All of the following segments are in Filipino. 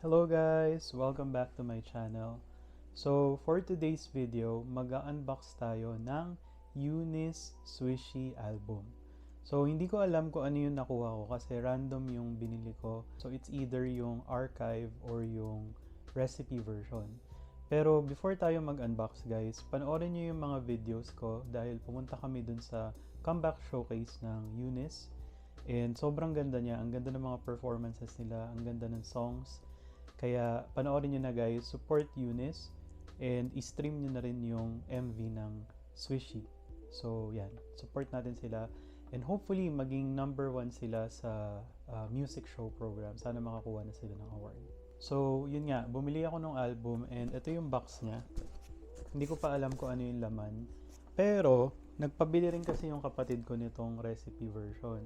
Hello guys! Welcome back to my channel. So, for today's video, mag-unbox tayo ng Eunice Swishy album. So, hindi ko alam kung ano yung nakuha ko kasi random yung binili ko. So, it's either yung archive or yung recipe version. Pero before tayo mag-unbox guys, panoorin nyo yung mga videos ko dahil pumunta kami dun sa comeback showcase ng Eunice. And sobrang ganda niya, ang ganda ng mga performances nila, ang ganda ng songs. Kaya panoorin nyo na guys, support Eunice and i-stream nyo na rin yung MV ng Swishy. So yan, support natin sila and hopefully maging #1 sila sa music show program. Sana makakuha na sila ng award. So yun nga, bumili ako ng album and ito yung box niya. Hindi ko pa alam kung ano yung laman. Pero nagpabili rin kasi yung kapatid ko nitong recipe version.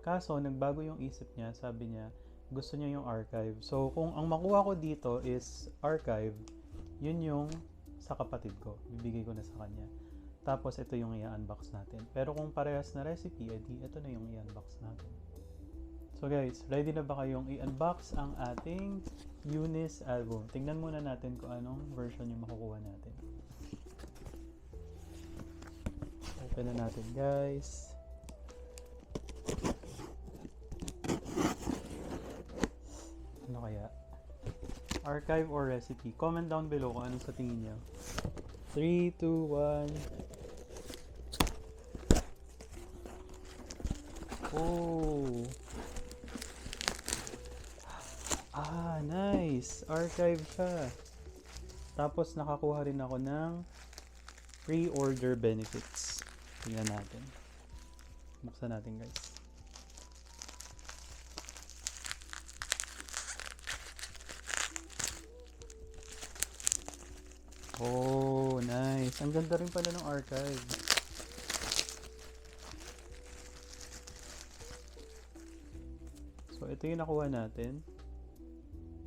Kaso nagbago yung isip niya, sabi niya gusto niya yung archive. So, kung ang makuha ko dito is archive, yun yung sa kapatid ko. Bibigay ko na sa kanya. Tapos, ito yung i-unbox natin. Pero kung parehas na recipe, edi ito na yung i-unbox natin. So guys, ready na ba kayong i-unbox ang ating Eunice album? Tingnan muna natin kung anong version yung makukuha natin. Open na natin guys. Ano kaya? Archive or recipe? Comment down below kung anong sa tingin nyo. 3, 2, 1. Oh! Nice! Archive siya. Tapos nakakuha rin ako ng pre-order benefits. Tingnan natin. Buksan natin guys. Oh, nice. Ang ganda rin pala ng archive. So, ito yung nakuha natin.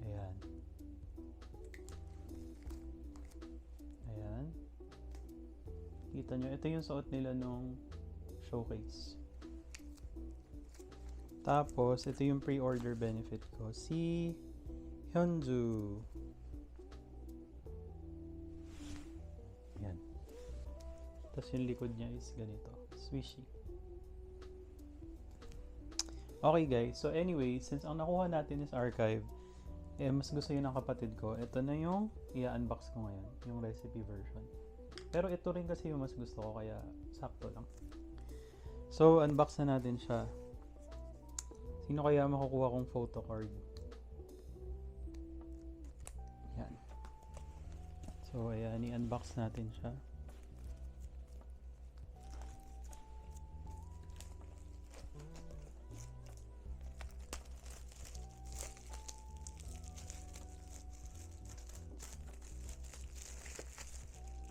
Ayan. Ayan. Kita nyo, ito yung suot nila nung showcase. Tapos, ito yung pre-order benefit ko. Si Hyunju. Ayan. Tapos yung likod niya is ganito. Swishy. Okay guys, so anyway, since ang nakuha natin is archive, mas gusto yun ng kapatid ko. Ito na yung i-unbox ko ngayon, yung recipe version. Pero ito rin kasi yung mas gusto ko, kaya sakto lang. So, unbox na natin siya. Sino kaya makukuha kong photo card? Yan. So, ayan, i-unbox natin siya.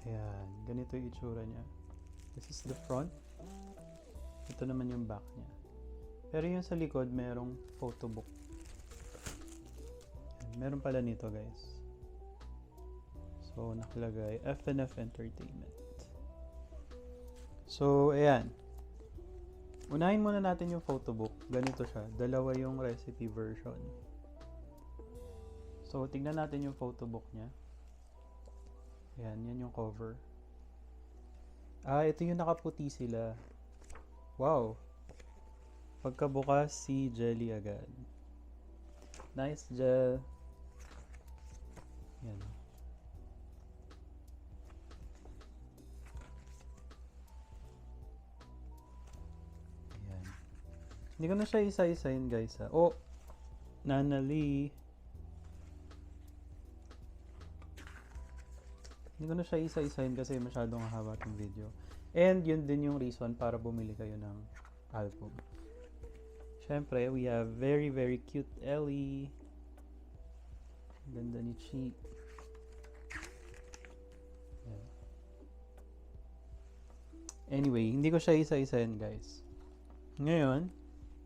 Ayan, ganito yung itsura niya. This is the front. Ito naman yung back niya. Pero yung sa likod, merong photo book. Ayan, meron pala nito guys. So, nakalagay FNF Entertainment. So, ayan. Unahin muna natin yung photo book. Ganito siya. Dalawa yung recipe version. So, tignan natin yung photo book niya. Ayan, yan yung cover. Ito yung nakaputi sila. Wow! Pagkabukas, si jelly agad. Nice gel. Yan. Ayan. Hindi ko na siya isa-isahin guys ha. Oh! Nanali. Hindi ko na siya isa-isahin kasi masyadong haba ng video. And yun din yung reason para bumili kayo ng album. Siyempre, we have very very cute Ellie. Ganda ni Chi. Yan. Anyway, hindi ko siya isa-isahin guys. Ngayon,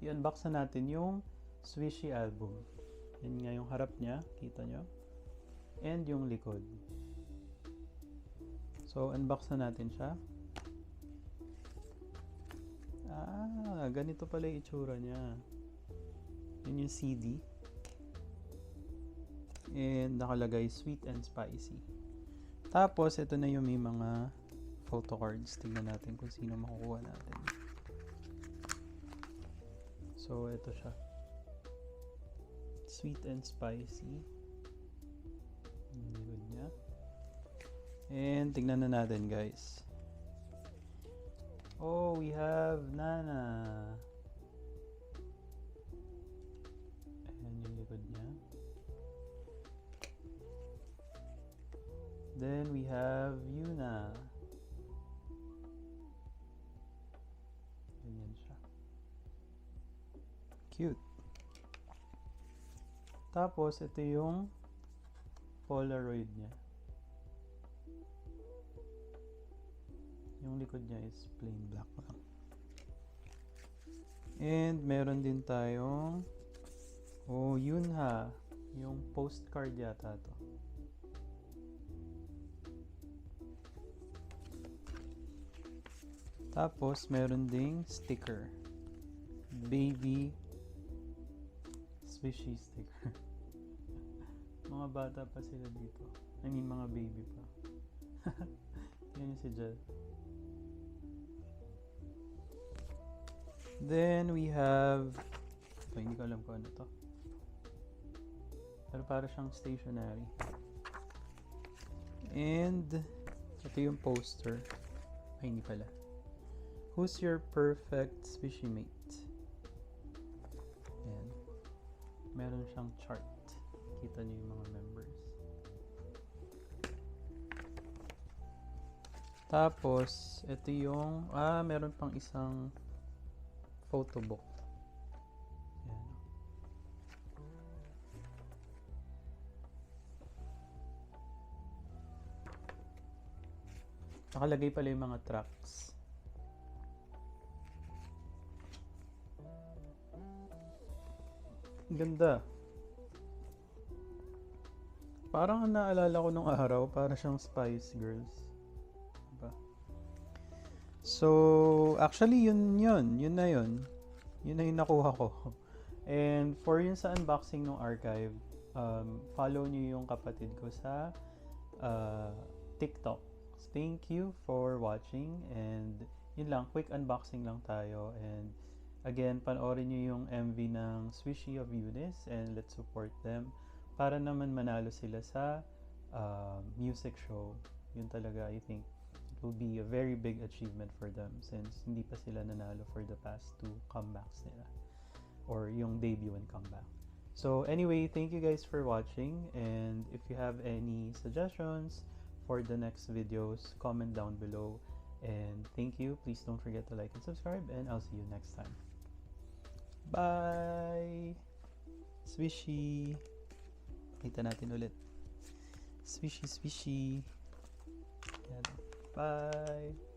i-unbox na natin yung Swishy album. Yan nga yung harap niya, kita nyo. And yung likod. So, unbox na natin siya. Ganito pala yung itsura niya. Yun yung CD. And nakalagay sweet and spicy. Tapos, ito na yung may mga photo cards. Tingnan natin kung sino makukuha natin. So, ito siya. Sweet and spicy. Yung likod niya. And tingnan na natin, guys. Oh, we have Nana. Ayan yung likod niya. Then we have Yuna. Ganyan siya. Cute. Tapos, ito yung Polaroid niya. Yung likod niya is plain black lang. And meron din tayong Yunha. Yung postcard yata to. Tapos meron ding sticker. Baby swishy sticker. Mga bata pa sila dito. I mean, mga baby pa. Yan yung si Jel. Then we have hindi ko alam kung ano to. Pero para siyang stationery. And ito yung poster. Ay, hindi pala. Who's your perfect swishy mate? Ayan. Meron siyang chart. Kita niyo yung mga members. Tapos, ito yung meron pang isang photo book. Ayan. Nakalagay pala yung mga tracks. Ganda. Parang naalala ko nung araw, para siyang Spice Girls. Diba? So, actually, yun na yun. Yun na yung nakuha ko. And for yun sa unboxing ng archive, follow niyo yung kapatid ko sa TikTok. Thank you for watching, and yun lang, quick unboxing lang tayo. And again, panoorin nyo yung MV ng Swishy of Eunice, and let's support them para naman manalo sila sa music show. Yun talaga, I think it will be a very big achievement for them since hindi pa sila nanalo for the past 2 comebacks nila, or yung debut and comeback. So anyway, thank you guys for watching, and if you have any suggestions for the next videos, comment down below. And thank you. Please don't forget to like and subscribe, and I'll see you next time. Bye! Swishy! Kita natin ulit. Swishy, swishy. Yan. Bye!